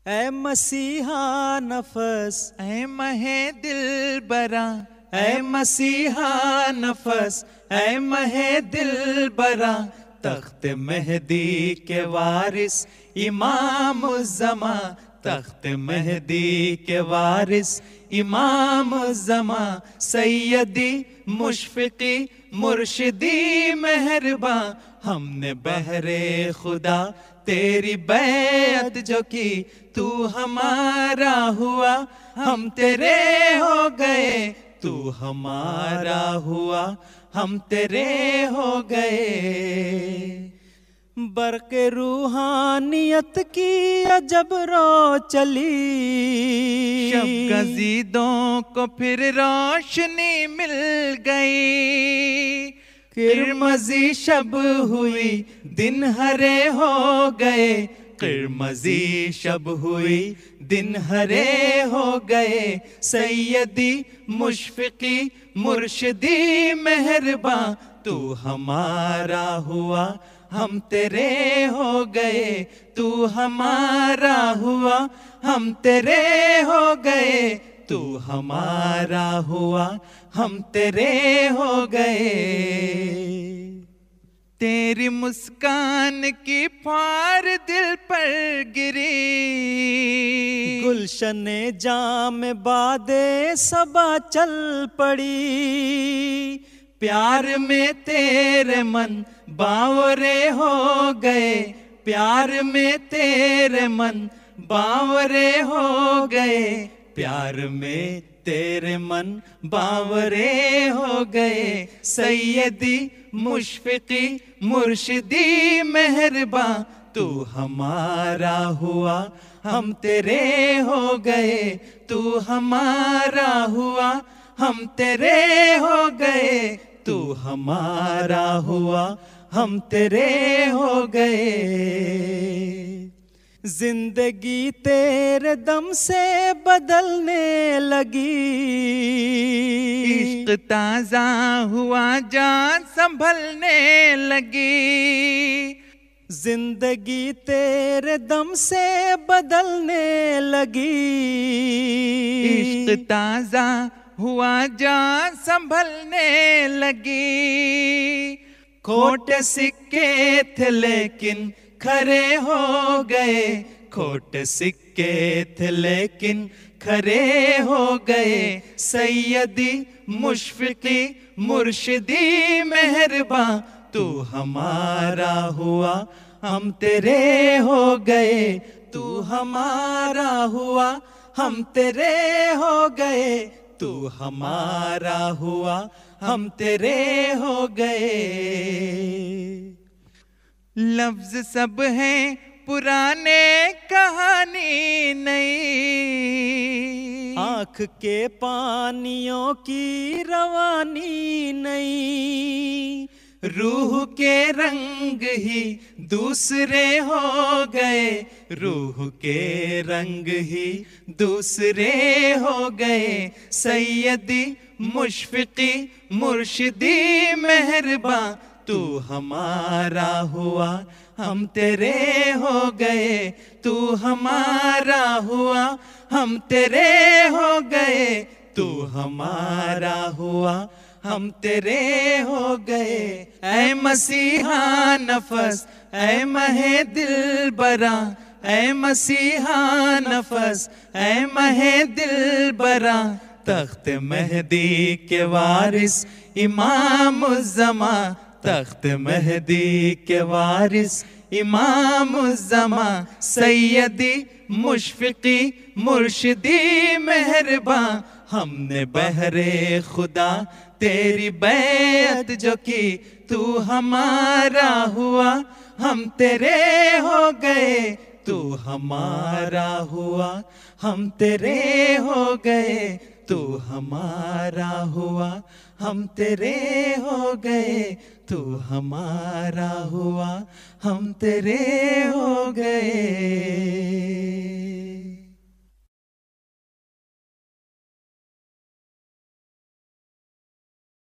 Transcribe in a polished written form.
ऐ मसीहा नफस, ऐ महे दिल बरा, ऐ मसीहा नफस, ऐ महे दिल बरा, तख्त मेहदी के वारिस इमाम ज़मा, तख्त मेहदी के वारिस इमाम ज़मा, सैयदी मुशफ़िक़ी मुर्शिदी मेहरबा, हमने बहरे खुदा तेरी बैत जो की, तू हमारा हुआ हम तेरे हो गए, तू हमारा हुआ हम तेरे हो गए। बरक़ रूहानियत की अजब रो चली, शब गज़ीदों को फिर रोशनी मिल गई, किरमज़ी शब हुई दिन हरे हो गए, किरमज़ी शब हुई दिन हरे हो गए, सैयदी मुशफ़िक़ी मुर्शिदी मेहरबा, तू हमारा हुआ हम तेरे हो गए, तू हमारा हुआ हम तेरे हो गए, तू हमारा हुआ हम तेरे हो गए। तेरी मुस्कान की फार दिल पर गिरी, गुलशने जाम बादे सबा चल पड़ी, प्यार में तेरे मन बावरे हो गए, प्यार में तेरे मन बावरे हो गए, प्यार में तेरे मन बावरे हो गए, सैयदी मुशफ़िक़ी मुर्शिदी मेहरबा, तू हमारा हुआ हम तेरे हो गए, तू हमारा हुआ हम तेरे हो गए, तू हमारा हुआ हम तेरे हो गए। जिंदगी तेरे दम से बदलने लगी, इश्क ताज़ा हुआ जान संभलने लगी, जिंदगी तेरे दम से बदलने लगी, इश्क ताज़ा हुआ जान संभलने लगी, खोटे सिक्के थे लेकिन खरे हो गए, खोटे सिक्के थे लेकिन खरे हो गए, सैयदी मुशफ़िक़ी मुर्शिदी मेहरबा, तू हमारा हुआ हम तेरे हो गए, तू हमारा हुआ हम तेरे हो गए, तू हमारा हुआ हम तेरे हो गए। लफ्ज सब हैं पुराने कहानी नई, आँख के पानियों की रवानी नई, रूह के रंग ही दूसरे हो गए, रूह के रंग ही दूसरे हो गए, सैयदी मुशफ़िक़ी मुर्शिदी मेहरबा, तू हमारा हुआ हम तेरे हो गए, तू हमारा हुआ हम तेरे हो गए, तू हमारा हुआ हम तेरे हो गए। ऐ मसीहा नफस, ऐ महे दिल बरा, ऐ मसीहा नफस, ऐ महे दिल बरा, तख्त मेहदी के वारिस इमाम ज़मा, तख्त मेहदी के वारिस इमाम ज़मा, सैयदी मुशफ़िक़ी मुर्शिदी मेहरबा, हमने बहरे खुदा तेरी बैत जो की, तू हमारा हुआ हम तेरे हो गए, तू हमारा हुआ हम तेरे हो गए, तू हमारा हुआ हम तेरे हो गए, तू हमारा हुआ हम तेरे हो गए।